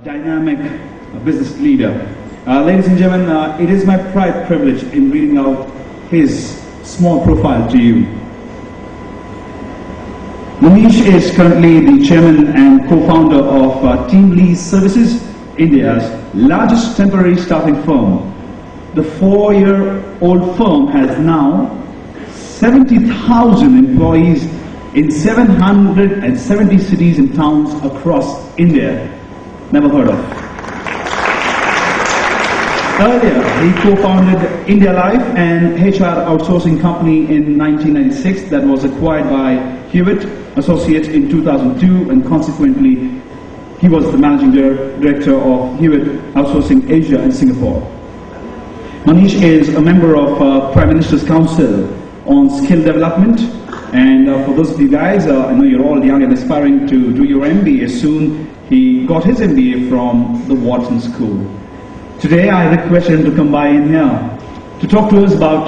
Dynamic business leader. Ladies and gentlemen, it is my privilege in reading out his small profile to you. Manish is currently the chairman and co-founder of Team Lease Services, India's largest temporary staffing firm. The 4-year-old firm has now 70,000 employees in 770 cities and towns across India. Never heard of. Earlier, he co-founded JYLF, an HR outsourcing company in 1996 that was acquired by Hewitt Associates in 2002, and consequently, he was the managing director of Hewitt Outsourcing Asia and Singapore. Manish is a member of Prime Minister's Council on Skill Development, and for those of you guys, I know you're all young and aspiring to do your MBA soon. He got his MBA from the Wharton School. Today I request him to come by in here to talk to us about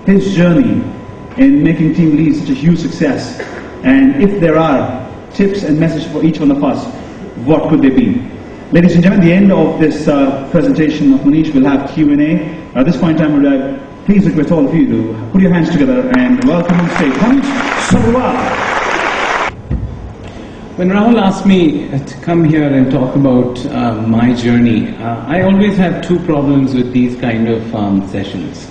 his journey in making Team Lead such a huge success, and if there are tips and messages for each one of us, what could they be? Ladies and gentlemen, at the end of this presentation of Manish, we'll have Q&A. At this point in time, would I please request all of you to put your hands together and welcome on stage Manish Sabharwal. When Rahul asked me to come here and talk about my journey, I always have two problems with these kind of sessions.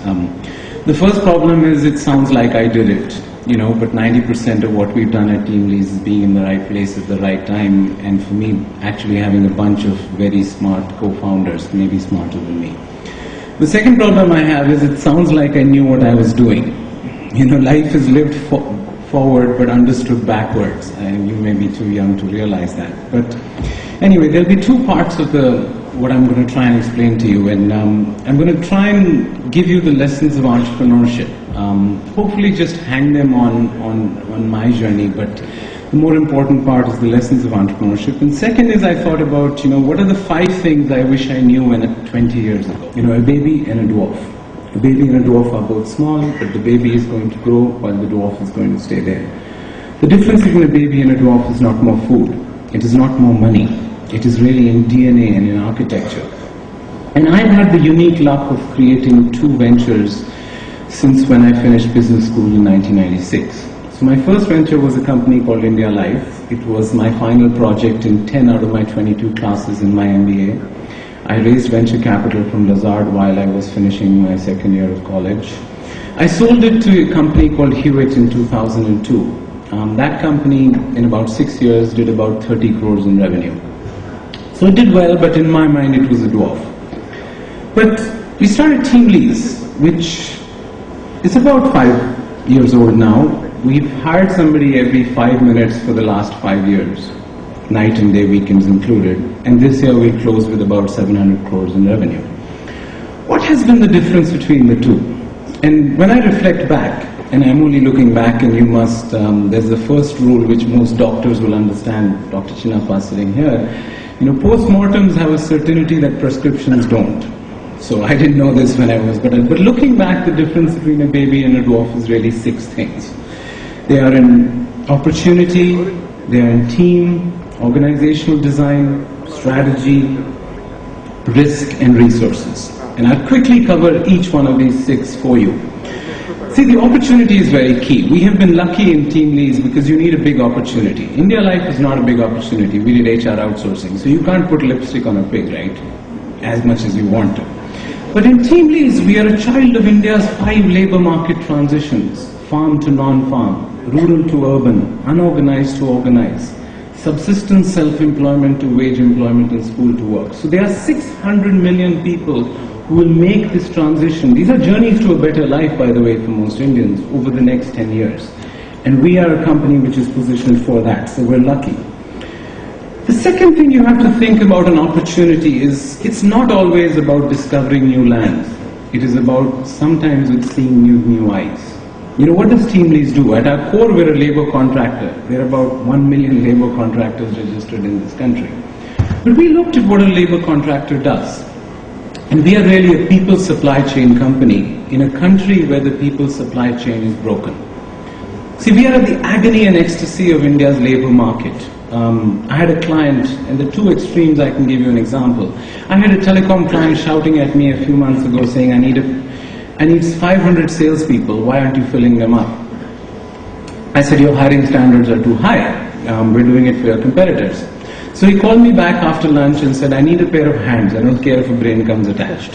The first problem is it sounds like I did it, but 90% of what we've done at Team Leads is being in the right place at the right time, and for me, actually having a bunch of very smart co-founders, maybe smarter than me. The second problem I have is it sounds like I knew what I was doing. Life is lived forward but understood backwards, and you may be too young to realize that. But anyway, there'll be two parts of what I'm going to try and explain to you, and I'm going to try and give you the lessons of entrepreneurship. Hopefully just hang them on my journey, but the more important part is the lessons of entrepreneurship. And second is I thought about, what are the 5 things I wish I knew 20 years ago? A baby and a dwarf. A baby and a dwarf are both small, but the baby is going to grow while the dwarf is going to stay there. The difference between a baby and a dwarf is not more food. It is not more money. It is really in DNA and in architecture. And I've had the unique luck of creating 2 ventures since when I finished business school in 1996. So my first venture was a company called JYLF. It was my final project in 10 out of my 22 classes in my MBA. I raised venture capital from Lazard while I was finishing my second year of college. I sold it to a company called Hewitt in 2002. That company, in about 6 years, did about 30 crores in revenue. So it did well, but in my mind it was a dwarf. But we started Team Leads, which is about 5 years old now. We've hired somebody every 5 minutes for the last 5 years. Night and day, weekends included, and this year we closed with about 700 crores in revenue. What has been the difference between the two? And when I reflect back, and I'm only looking back, and you must, there's the first rule which most doctors will understand, Dr. Chinnappa sitting here, post-mortems have a certainty that prescriptions don't. So I didn't know this when I was, but looking back, the difference between a baby and a dwarf is really 6 things. They are in opportunity, they are in team, organizational design, strategy, risk, and resources. And I'll quickly cover each one of these 6 for you. See, the opportunity is very key. We have been lucky in Team Leads because you need a big opportunity. JYLF is not a big opportunity. We did HR outsourcing, so you can't put lipstick on a pig, right? As much as you want to. But in Team Leads, we are a child of India's 5 labor market transitions: farm to non-farm, rural to urban, unorganized to organized, subsistence self-employment to wage employment, and school to work. So there are 600 million people who will make this transition. These are journeys to a better life, by the way, for most Indians over the next 10 years. And we are a company which is positioned for that, so we're lucky. The second thing you have to think about an opportunity is it's not always about discovering new lands. It is about sometimes with seeing new eyes. What does Team Leads do? At our core, we're a labor contractor. There are about 1 million labor contractors registered in this country. But we looked at what a labor contractor does. And we are really a people supply chain company in a country where the people supply chain is broken. See, we are at the agony and ecstasy of India's labor market. I had a client, and the two extremes I can give you an example. I had a telecom client shouting at me a few months ago saying, I need 500 salespeople, why aren't you filling them up? I said, your hiring standards are too high. We're doing it for your competitors. So he called me back after lunch and said, I need a pair of hands. I don't care if a brain comes attached.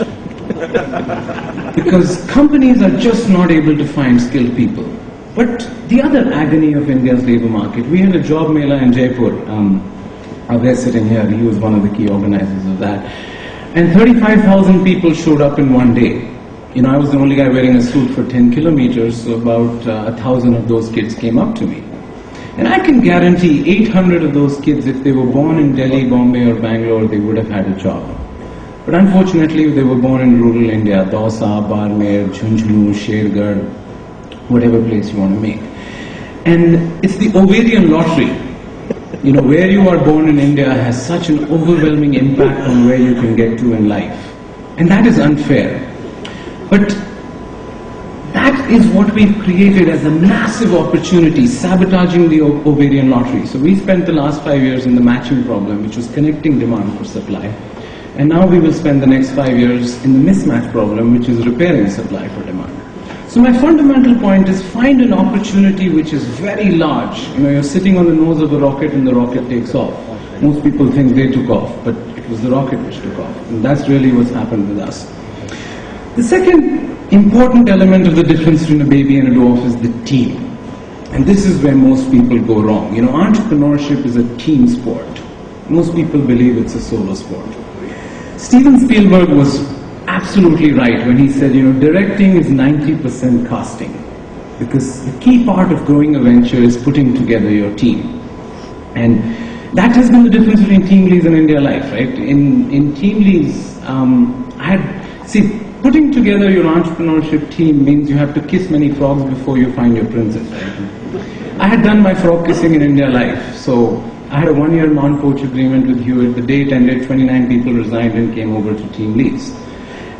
Because companies are just not able to find skilled people. But the other agony of India's labor market, we had a job mela in Jaipur. We're sitting here, he was one of the key organizers of that. And 35,000 people showed up in one day. You know, I was the only guy wearing a suit for 10 kilometers, so about 1,000 of those kids came up to me. And I can guarantee 800 of those kids, if they were born in Delhi, Bombay or Bangalore, they would have had a job. But unfortunately, they were born in rural India, Dausa, Barmer, Jhunjhunu, Shergarh, whatever place you want to make. And it's the ovarian lottery. You know, where you are born in India has such an overwhelming impact on where you can get to in life. And that is unfair. But that is what we've created as a massive opportunity, sabotaging the ovarian lottery. So we spent the last 5 years in the matching problem, which was connecting demand for supply. And now we will spend the next 5 years in the mismatch problem, which is repairing supply for demand. So my fundamental point is find an opportunity which is very large. You know, you're sitting on the nose of a rocket and the rocket takes off. Most people think they took off, but it was the rocket which took off. And that's really what's happened with us. The second important element of the difference between a baby and a dwarf is the team. And this is where most people go wrong. You know, entrepreneurship is a team sport. Most people believe it's a solo sport. Steven Spielberg was absolutely right when he said, you know, directing is 90% casting. Because the key part of growing a venture is putting together your team. And that has been the difference between team leads and India Life, right? In team leads, putting together your entrepreneurship team means you have to kiss many frogs before you find your princess, right? I had done my frog kissing in India Life, so I had a 1-year non-poach agreement with Hewitt. The day it ended, 29 people resigned and came over to team leads.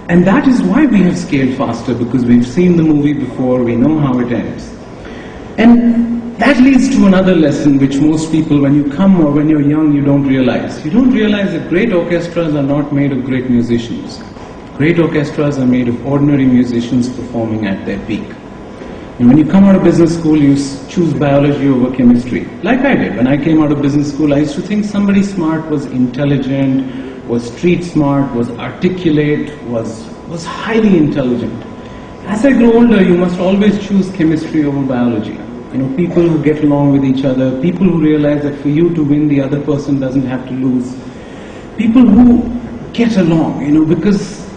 And that is why we have scaled faster, because we've seen the movie before, we know how it ends. And that leads to another lesson which most people, when you come or when you're young, you don't realize. You don't realize that great orchestras are not made of great musicians. Great orchestras are made of ordinary musicians performing at their peak. And when you come out of business school, you choose biology over chemistry. Like I did. When I came out of business school, I used to think somebody smart was intelligent, was street smart, was articulate, was highly intelligent. As I grow older, you must always choose chemistry over biology. You know, people who get along with each other, people who realize that for you to win, the other person doesn't have to lose. People who get along, you know, because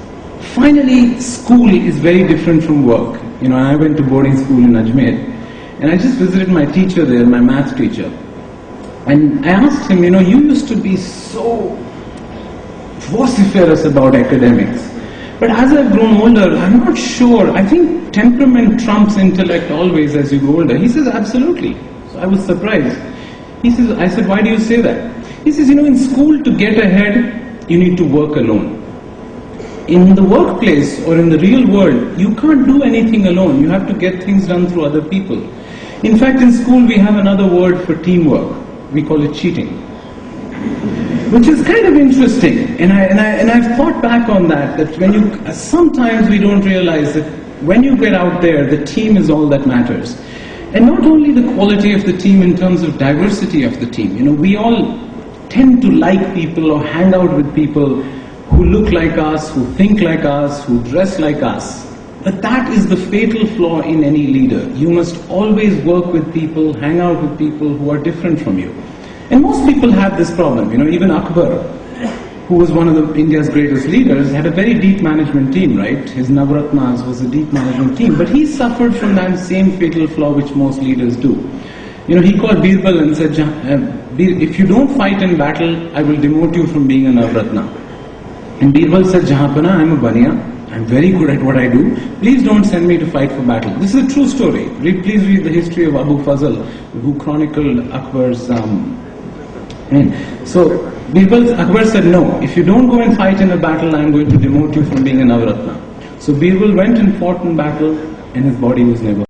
finally, school is very different from work. You know, I went to boarding school in Ajmer, and I just visited my teacher there, my maths teacher. And I asked him, you know, you used to be so vociferous about academics. But as I've grown older, I'm not sure. I think temperament trumps intellect always as you grow older. He says, absolutely. So I was surprised. I said, why do you say that? He says, you know, in school to get ahead, you need to work alone. In the workplace or in the real world, you can't do anything alone. You have to get things done through other people. In fact, in school we have another word for teamwork. We call it cheating, which is kind of interesting. And I've thought back on that when you sometimes we don't realize that when you get out there, the team is all that matters. And not only the quality of the team in terms of diversity of the team. You know, we all tend to like people or hang out with people who look like us, who think like us, who dress like us. But that is the fatal flaw in any leader. You must always work with people, hang out with people who are different from you. And most people have this problem. You know, even Akbar, who was one of India's greatest leaders, had a very deep management team, right? His Navratnas was a deep management team. But he suffered from that same fatal flaw which most leaders do. You know, he called Birbal and said, if you don't fight in battle, I will demote you from being a Navratna. And Birbal said, Jahanpana, I'm a Baniya. I'm very good at what I do. Please don't send me to fight for battle. This is a true story. Please read the history of Abu Fazl, who chronicled Akbar's... So Akbar said, no, if you don't go and fight in a battle, I'm going to demote you from being a Navratna. So Birbal went and fought in battle, and his body was never